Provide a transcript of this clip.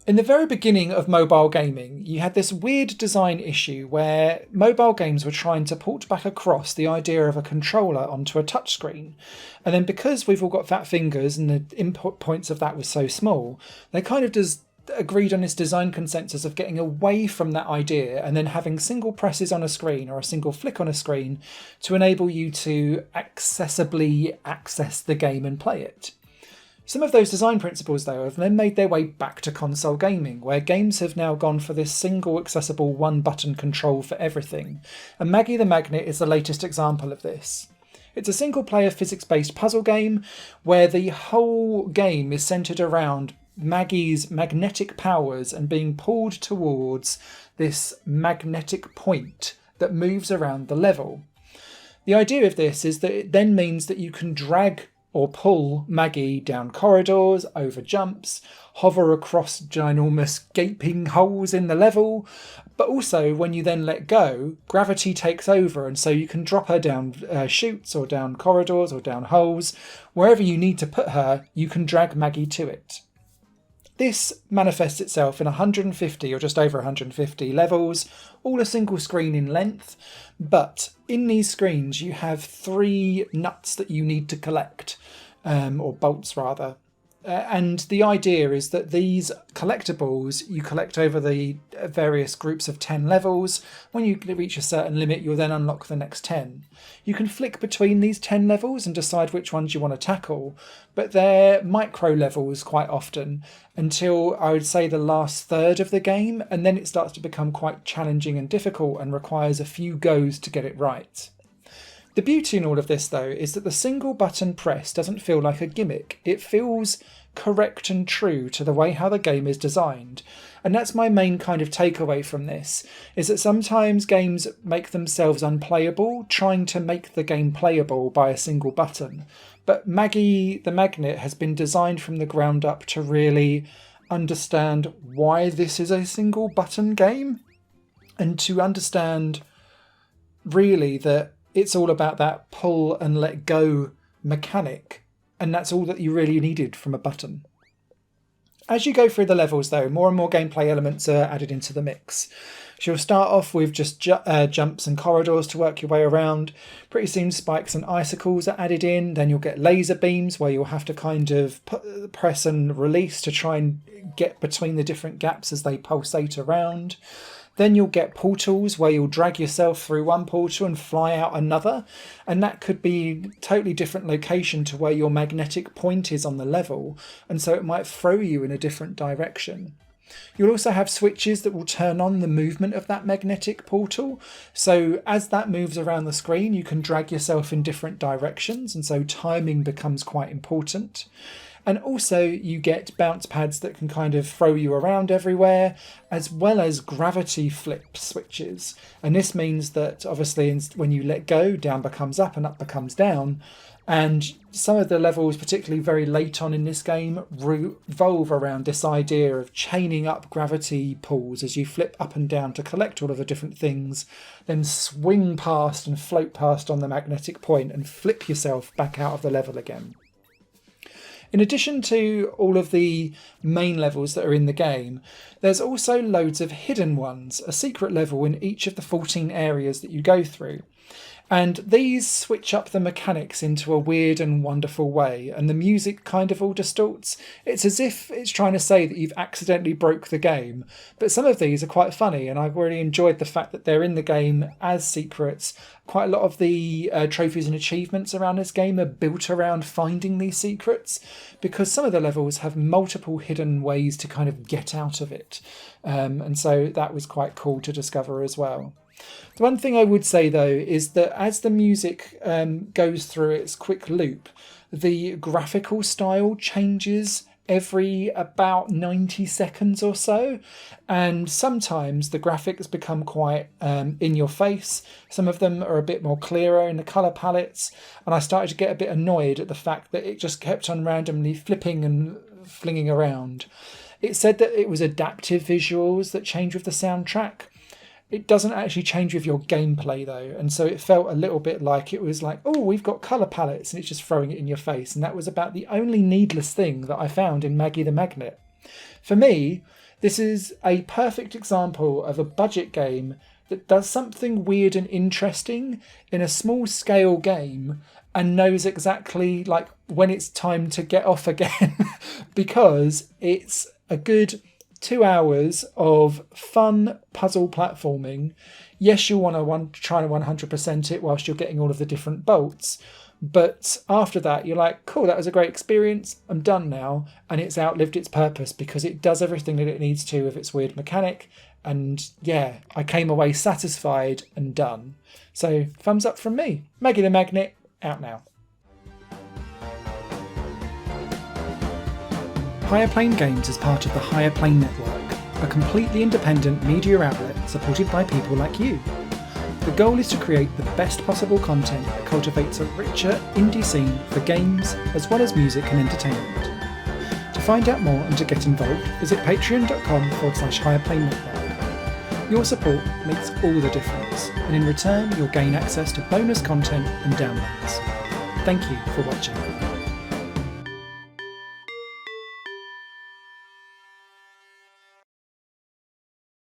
In the very beginning of mobile gaming, you had this weird design issue where mobile games were trying to port back across the idea of a controller onto a touchscreen. And then because we've all got fat fingers and the input points of that was so small, they kind of just agreed on this design consensus of getting away from that idea and then having single presses on a screen or a single flick on a screen to enable you to accessibly access the game and play it. Some of those design principles, though, have then made their way back to console gaming, where games have now gone for this single accessible one-button control for everything, and Maggie the Magnet is the latest example of this. It's a single-player physics-based puzzle game where the whole game is centred around Maggie's magnetic powers and being pulled towards this magnetic point that moves around the level. The idea of this is that it then means that you can drag or pull Maggie down corridors, over jumps, hover across ginormous gaping holes in the level, but also when you then let go, gravity takes over, and so you can drop her down chutes or down corridors or down holes. Wherever you need to put her, you can drag Maggie to it. This manifests itself in 150 or just over 150 levels, all a single screen in length, but in these screens you have 3 nuts that you need to collect, or bolts rather. And the idea is that these collectibles you collect over the various groups of 10 levels. When you reach a certain limit, you'll then unlock the next 10. You can flick between these 10 levels and decide which ones you want to tackle, but they're micro levels quite often until I would say the last third of the game, and then it starts to become quite challenging and difficult and requires a few goes to get it right. The beauty in all of this, though, is that the single button press doesn't feel like a gimmick. It feels correct and true to the way how the game is designed. And that's my main kind of takeaway from this, is that sometimes games make themselves unplayable, trying to make the game playable by a single button. But Maggie the Magnet has been designed from the ground up to really understand why this is a single button game, and to understand really that it's all about that pull and let go mechanic, and that's all that you really needed from a button. As you go through the levels, though, more and more gameplay elements are added into the mix. So you'll start off with just jumps and corridors to work your way around. Pretty soon spikes and icicles are added in. Then you'll get laser beams where you'll have to kind of press and release to try and get between the different gaps as they pulsate around. Then you'll get portals where you'll drag yourself through one portal and fly out another, and that could be a totally different location to where your magnetic point is on the level, and so it might throw you in a different direction. You'll also have switches that will turn on the movement of that magnetic portal, so as that moves around the screen you can drag yourself in different directions, and so timing becomes quite important. And also you get bounce pads that can kind of throw you around everywhere, as well as gravity flip switches. And this means that obviously when you let go, down becomes up and up becomes down. And some of the levels, particularly very late on in this game, revolve around this idea of chaining up gravity pulls as you flip up and down to collect all of the different things, then swing past and float past on the magnetic point and flip yourself back out of the level again. In addition to all of the main levels that are in the game, there's also loads of hidden ones, a secret level in each of the 14 areas that you go through. And these switch up the mechanics into a weird and wonderful way, and the music kind of all distorts. It's as if it's trying to say that you've accidentally broke the game, but some of these are quite funny, and I've really enjoyed the fact that they're in the game as secrets. Quite a lot of the trophies and achievements around this game are built around finding these secrets, because some of the levels have multiple hidden ways to kind of get out of it, and so that was quite cool to discover as well. The one thing I would say, though, is that as the music goes through its quick loop, the graphical style changes every about 90 seconds or so, and sometimes the graphics become quite in your face. Some of them are a bit more clearer in the colour palettes, and I started to get a bit annoyed at the fact that it just kept on randomly flipping and flinging around. It said that it was adaptive visuals that change with the soundtrack. It doesn't actually change with your gameplay, though, and so it felt a little bit like it was like, oh, we've got colour palettes, and it's just throwing it in your face, and that was about the only needless thing that I found in Maggie the Magnet. For me, This is a perfect example of a budget game that does something weird and interesting in a small scale game and knows exactly like when it's time to get off again because it's a good 2 hours of fun puzzle platforming. Yes, you'll want to try and 100% it whilst you're getting all of the different bolts. But after that, you're like, cool, that was a great experience. I'm done now. And it's outlived its purpose because it does everything that it needs to with its weird mechanic. And yeah, I came away satisfied and done. So thumbs up from me. Maggie the Magnet, out now. Higher Plane Games is part of the Higher Plane Network, a completely independent media outlet supported by people like you. The goal is to create the best possible content that cultivates a richer indie scene for games as well as music and entertainment. To find out more and to get involved, visit patreon.com/higherplane network. Your support makes all the difference, and in return you'll gain access to bonus content and downloads. Thank you for watching.